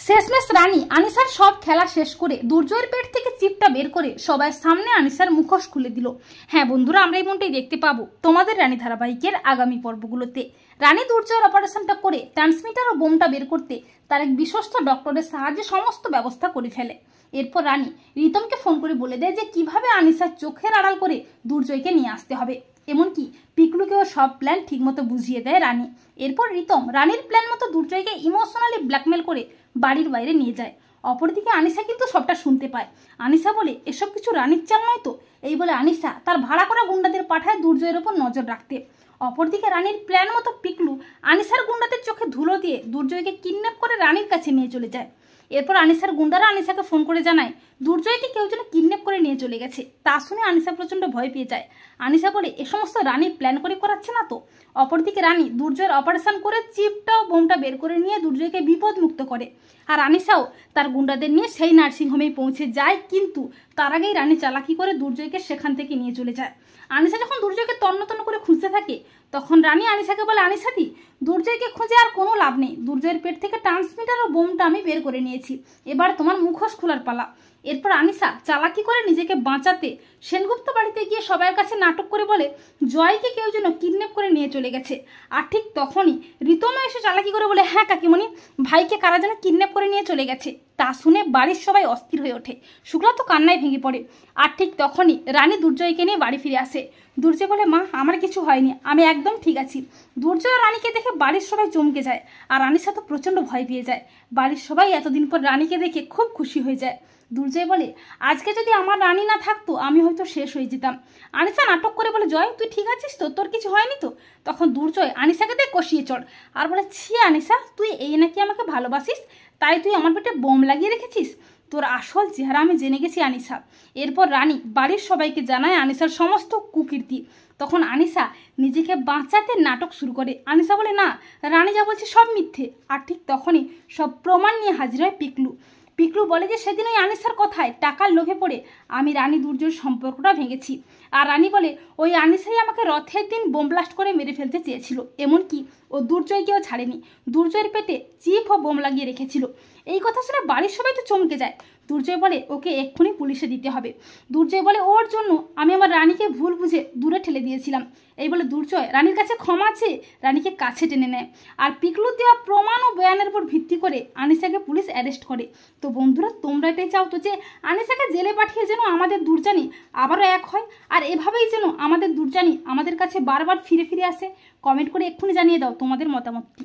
শেষমেশ রানী আনিসার সব খেলা শেষ করে দুর্জয়ের পেট থেকে চিপটা বের করে সবার সামনে আনিসার মুখোশ খুলে দিল। হ্যাঁ বন্ধুরা, আমরা এমনটাই দেখতে পাবো তোমাদের রানী ধারাবাহিকের আগামী পর্বগুলোতে। রানী দুর্জয়ের অপারেশনটা করে ট্রান্সমিটার ও বোমটা বের করতে তার এক বিশ্বস্ত ডক্টরের সাহায্যে সমস্ত ব্যবস্থা করে ফেলে। এরপর রানী রিতমকে ফোন করে বলে দেয় যে কিভাবে আনিসার চোখের আড়াল করে দুর্জয়কে নিয়ে আসতে হবে। এমনকি পিকলুকেও সব প্ল্যান ঠিকমতো বুঝিয়ে দেয় রানী। এরপর রিতম রানীর প্ল্যান মতো দুর্জয়কে ইমোশনালি ব্ল্যাকমেল করে বাড়ির বাইরে নিয়ে যায়। অপরদিকে আনিসা কিন্তু সবটা শুনতে পায়। আনিসা বলে এসব কিছু রানীর চাল নয় তো। এই বলে আনিসা তার ভাড়া করা গুন্ডাদের পাঠায় দুর্জয়ের ওপর নজর রাখতে। অপরদিকে রানীর প্ল্যান মতো পিকলু আনিসার গুন্ডাদের চোখে ধুলো দিয়ে দুর্জয়কে কিডন্যাপ করে রানীর কাছে নিয়ে চলে যায়। এরপর আনিসার গুন্ডারা আনিসাকে ফোন করে জানায় দুর্জয়কে কেউ যেন কিডন্যাপ করে নিয়ে চলে গেছে। তা শুনে আনিসা প্রচন্ড ভয় পেয়ে যায়। আনিসা বলে এ সমস্ত রানীর প্ল্যান করে করাচ্ছে না তো। অপরদিকে রানী দুর্জয়ের অপারেশন করে চিপটা ও বোমটা বের করে নিয়ে দুর্জয়কে বিপদ মুক্ত করে। আর আনিসাও তার গুন্ডাদের নিয়ে সেই নার্সিংহোমেই পৌঁছে যায়, কিন্তু তার আগেই রানী চালাকি করে দুর্জয়কে সেখান থেকে নিয়ে চলে যায়। আনিসা যখন দুর্জয়কে তন্ন তন্ন করে খুঁজতে থাকে তখন রানী আনিসাকে বলে আনিসাদি দুর্জয়কে খুঁজে আর কোনো লাভ নেই। দুর্জয়ের পেট থেকে ট্রান্সমিটার ও বোমটা আমি বের করে নিয়েছি, এবার তোমার মুখোশ খোলার পালা। এরপর আনিসা চালাকি করে নিজেকে বাঁচাতে সেনগুপ্ত বাড়িতে গিয়ে সবার কাছে নাটক করে বলে জয়কে কেউ যেন কিডন্যাপ করে নিয়ে চলে গেছে। আর ঠিক তখনই রিতমা এসে চালাকি করে বলে হ্যাঁ কাকিমণি, ভাইকে কারা যেন কিডন্যাপ করে নিয়ে চলে গেছে। তা শুনে বাড়ির সবাই অস্থির হয়ে ওঠে। শুক্লা তো কান্নায় ভেঙে পড়ে। আর ঠিক তখনই রানী দুর্জয়কে নিয়ে বাড়ি ফিরে আসে। দুর্জয় বলে মা আমার কিছু হয়নি, আমি একদম ঠিক আছি। দুর্জয় রানীকে দেখে বাড়ির সবাই চমকে যায় আর আনিসা তো প্রচন্ড ভয় পেয়ে যায়। বাড়ির সবাই এতদিন পর রানীকে দেখে খুব খুশি হয়ে যায়। দুর্জয় বলে আজকে যদি আমার রানী না থাকতো আমি হয়তো শেষ হয়ে যেতাম। আনিসা নাটক করে বলে জয় তুই ঠিক আছিস তো, তোর কিছু হয়নি তো? তখন দুর্জয় আনিসাকে দিয়ে কষিয়ে চড় আর বলে ছি আনিসা, তুই এই নাকি আমাকে ভালোবাসিস, তাই তুই আমার পেটে বোম লাগিয়ে রেখেছিস? তোর আসল চেহারা আমি জেনে গেছি আনিসা। এরপর রানী বাড়ির সবাইকে জানায় আনিসার সমস্ত কুকীর্তি। তখন আনিসা নিজেকে বাঁচাতে নাটক শুরু করে। আনিসা বলে না, রানী যা বলছে সব মিথ্যে। আর ঠিক তখনই সব প্রমাণ নিয়ে হাজির হয় পিকলু। পিকলু বলে যে সেদিন ওই আনিসার কথায় টাকার লোভে পড়ে আমি রানী দুর্জয়ের সম্পর্কটা ভেঙেছি। আর রানী বলে ওই আনিসাই আমাকে রথের দিন বোম ব্লাস্ট করে মেরে ফেলতে চেয়েছিল, এমনকি ও দুর্জয়কেও ছাড়েনি, দুর্জয়ের পেটে চিপ ও বোম লাগিয়ে রেখেছিল। এই কথা শুনে বাড়ির সবাই তো চমকে যায়। দুর্জয় বলে ওকে এক্ষুনি পুলিশে দিতে হবে। দুর্জয় বলে ওর জন্য আমি আমার রানীকে ভুল বুঝে দূরে ঠেলে দিয়েছিলাম। এই বলে দুর্জয় রানীর কাছে ক্ষমা চেয়ে রানীকে কাছে টেনে নেয়। আর পিকলুর দেওয়া প্রমাণ ও বয়ানের উপর ভিত্তি করে আনিসাকে পুলিশ অ্যারেস্ট করে। তো বন্ধুরা, তোমরা এটাই চাও তো যে আনিসাকে জেলে পাঠিয়ে যেন আমাদের দুর্জানি আবারও এক হয়, আর এভাবেই যেন আমাদের দুর্জানি আমাদের কাছে বারবার ফিরে ফিরে আসে? কমেন্ট করে এক্ষুনি জানিয়ে দাও তোমাদের মতামতটি।